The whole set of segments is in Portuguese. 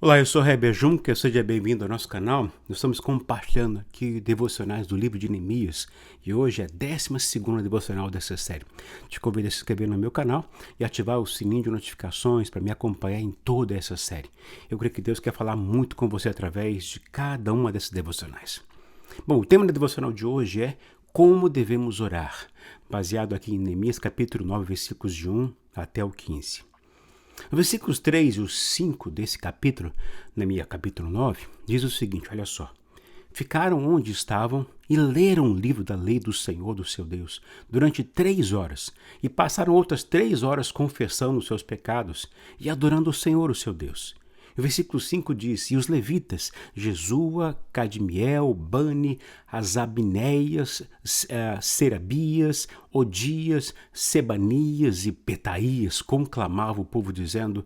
Olá, eu sou Heber Juncker, seja bem-vindo ao nosso canal. Nós estamos compartilhando aqui devocionais do livro de Neemias e hoje é a 12ª devocional dessa série. Te convido a se inscrever no meu canal e ativar o sininho de notificações para me acompanhar em toda essa série. Eu creio que Deus quer falar muito com você através de cada uma dessas devocionais. Bom, o tema da devocional de hoje é como devemos orar, baseado aqui em Neemias capítulo 9, versículos de 1 até o 15. Os versículos 3 e os 5 desse capítulo, Neemias capítulo 9, diz o seguinte, olha só. Ficaram onde estavam e leram o livro da lei do Senhor, do seu Deus, durante 3 horas, e passaram outras 3 horas confessando os seus pecados e adorando o Senhor, o seu Deus. O versículo 5 diz, e os levitas, Jesua, Cadmiel, Bani, Asabneias, Serabias, Odias, Sebanias e Petaías conclamavam o povo dizendo,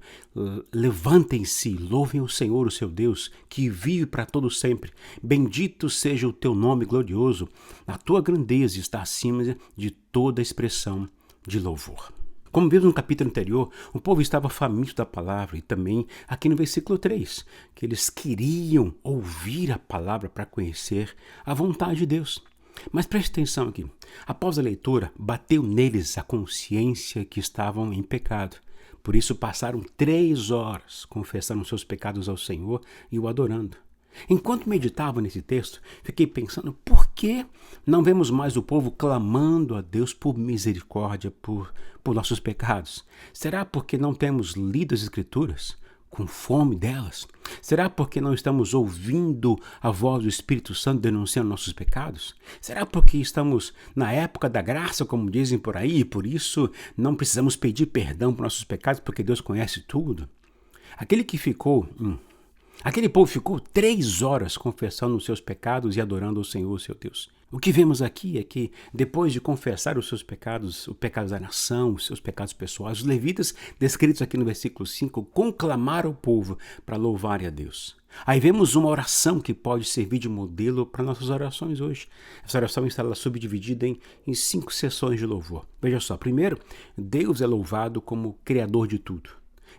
levantem-se, louvem o Senhor, o seu Deus, que vive para todo sempre. Bendito seja o teu nome glorioso, a tua grandeza está acima de toda expressão de louvor. Como vimos no capítulo anterior, o povo estava faminto da palavra e também aqui no versículo 3, que eles queriam ouvir a palavra para conhecer a vontade de Deus. Mas preste atenção aqui, após a leitura, bateu neles a consciência que estavam em pecado. Por isso passaram 3 horas confessando seus pecados ao Senhor e o adorando. Enquanto meditava nesse texto, fiquei pensando por que não vemos mais o povo clamando a Deus por misericórdia por nossos pecados? Será porque não temos lido as Escrituras com fome delas? Será porque não estamos ouvindo a voz do Espírito Santo denunciando nossos pecados? Será porque estamos na época da graça, como dizem por aí, e por isso não precisamos pedir perdão por nossos pecados porque Deus conhece tudo? Aquele povo ficou 3 horas confessando os seus pecados e adorando o Senhor, seu Deus. O que vemos aqui é que, depois de confessar os seus pecados, o pecado da nação, os seus pecados pessoais, os levitas, descritos aqui no versículo 5, conclamaram o povo para louvarem a Deus. Aí vemos uma oração que pode servir de modelo para nossas orações hoje. Essa oração está subdividida em 5 sessões de louvor. Veja só, primeiro, Deus é louvado como Criador de tudo.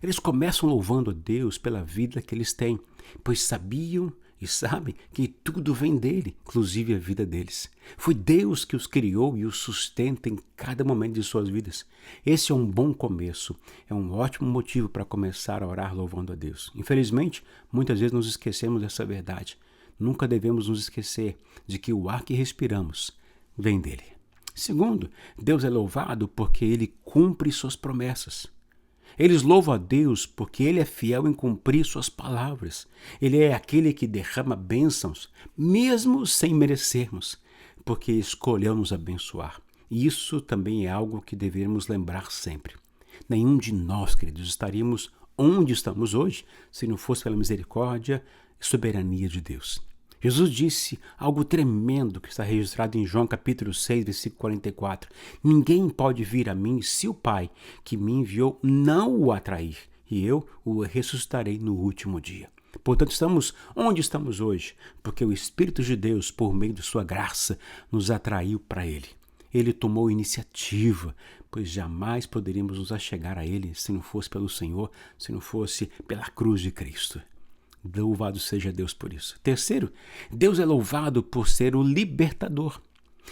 Eles começam louvando a Deus pela vida que eles têm, pois sabiam e sabem que tudo vem dele, inclusive a vida deles. Foi Deus que os criou e os sustenta em cada momento de suas vidas. Esse é um bom começo, é um ótimo motivo para começar a orar louvando a Deus. Infelizmente, muitas vezes nos esquecemos dessa verdade. Nunca devemos nos esquecer de que o ar que respiramos vem dele. Segundo, Deus é louvado porque ele cumpre suas promessas. Eles louvam a Deus porque Ele é fiel em cumprir suas palavras. Ele é aquele que derrama bênçãos, mesmo sem merecermos, porque escolheu nos abençoar. E isso também é algo que devemos lembrar sempre. Nenhum de nós, queridos, estaríamos onde estamos hoje se não fosse pela misericórdia e soberania de Deus. Jesus disse algo tremendo que está registrado em João capítulo 6, versículo 44. Ninguém pode vir a mim se o Pai que me enviou não o atrair, e eu o ressuscitarei no último dia. Portanto, estamos onde estamos hoje, porque o Espírito de Deus, por meio de sua graça, nos atraiu para Ele. Ele tomou iniciativa, pois jamais poderíamos nos achegar a Ele se não fosse pelo Senhor, se não fosse pela cruz de Cristo. Louvado seja Deus por isso. Terceiro, Deus é louvado por ser o libertador.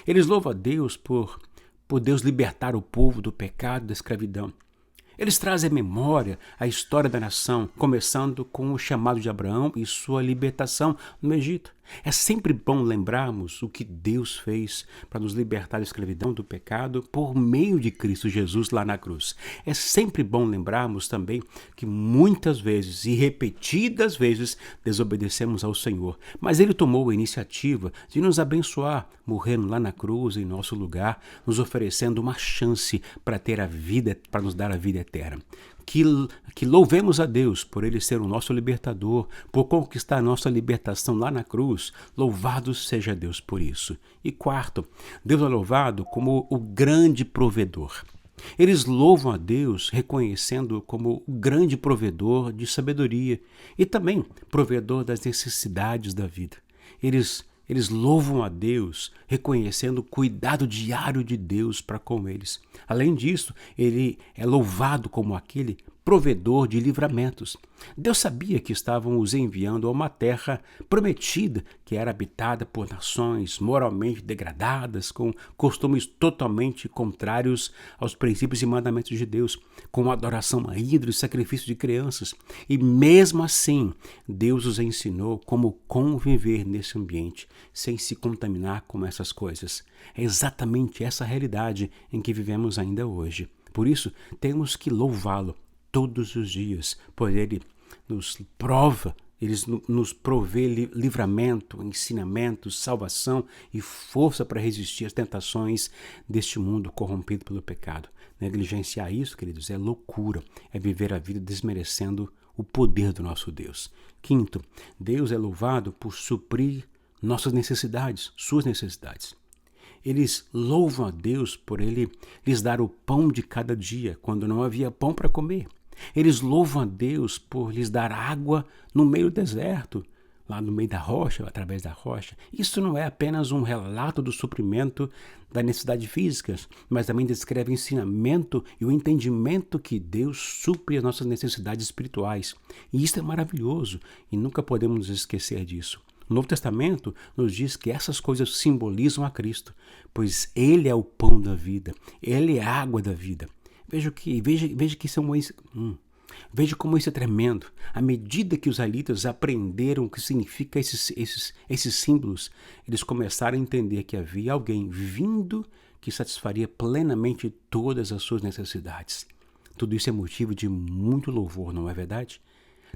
Eles louvam a Deus por Deus libertar o povo do pecado e da escravidão. Eles trazem à memória a história da nação, começando com o chamado de Abraão e sua libertação no Egito. É sempre bom lembrarmos o que Deus fez para nos libertar da escravidão, do pecado, por meio de Cristo Jesus lá na cruz. É sempre bom lembrarmos também que muitas vezes e repetidas vezes desobedecemos ao Senhor, mas Ele tomou a iniciativa de nos abençoar, morrendo lá na cruz em nosso lugar, nos oferecendo uma chance para ter a vida, para nos dar a vida eterna. Que louvemos a Deus por Ele ser o nosso libertador, por conquistar a nossa libertação lá na cruz. Louvado seja Deus por isso. E quarto, Deus é louvado como o grande provedor. Eles louvam a Deus reconhecendo como o grande provedor de sabedoria e também provedor das necessidades da vida. Eles louvam a Deus reconhecendo o cuidado diário de Deus para com eles. Além disso, ele é louvado como aquele provedor de livramentos. Deus sabia que estavam os enviando a uma terra prometida, que era habitada por nações moralmente degradadas, com costumes totalmente contrários aos princípios e mandamentos de Deus, com adoração a ídolos e sacrifício de crianças. E mesmo assim, Deus os ensinou como conviver nesse ambiente, sem se contaminar com essas coisas. É exatamente essa realidade em que vivemos ainda hoje. Por isso, temos que louvá-lo todos os dias, pois Ele nos prova, Ele nos provê livramento, ensinamento, salvação e força para resistir às tentações deste mundo corrompido pelo pecado. Negligenciar isso, queridos, é loucura, é viver a vida desmerecendo o poder do nosso Deus. Quinto, Deus é louvado por suprir nossas necessidades, suas necessidades. Eles louvam a Deus por Ele lhes dar o pão de cada dia, quando não havia pão para comer. Eles louvam a Deus por lhes dar água no meio do deserto, lá no meio da rocha, através da rocha. Isso não é apenas um relato do suprimento da necessidade física, mas também descreve o ensinamento e o entendimento que Deus supre as nossas necessidades espirituais. E isso é maravilhoso e nunca podemos nos esquecer disso. O Novo Testamento nos diz que essas coisas simbolizam a Cristo, pois Ele é o pão da vida, Ele é a água da vida. Veja que isso veja como isso é tremendo. À medida que os israelitas aprenderam o que significa esses símbolos, eles começaram a entender que havia alguém vindo que satisfaria plenamente todas as suas necessidades. Tudo isso é motivo de muito louvor, não é verdade?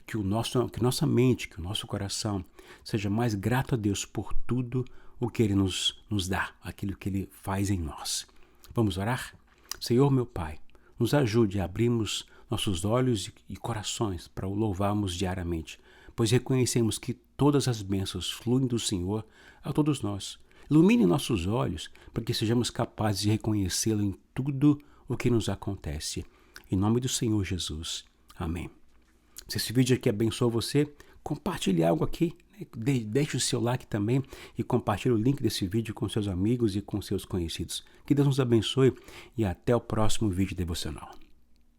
Que nossa mente, que o nosso coração seja mais grato a Deus por tudo o que Ele nos dá, aquilo que Ele faz em nós. Vamos orar? Senhor, meu Pai, nos ajude a abrirmos nossos olhos e corações para o louvarmos diariamente, pois reconhecemos que todas as bênçãos fluem do Senhor a todos nós. Ilumine nossos olhos para que sejamos capazes de reconhecê-lo em tudo o que nos acontece. Em nome do Senhor Jesus. Amém. Se esse vídeo aqui abençoou você, compartilhe algo aqui, deixe o seu like também e compartilhe o link desse vídeo com seus amigos e com seus conhecidos. Que Deus nos abençoe e até o próximo vídeo devocional.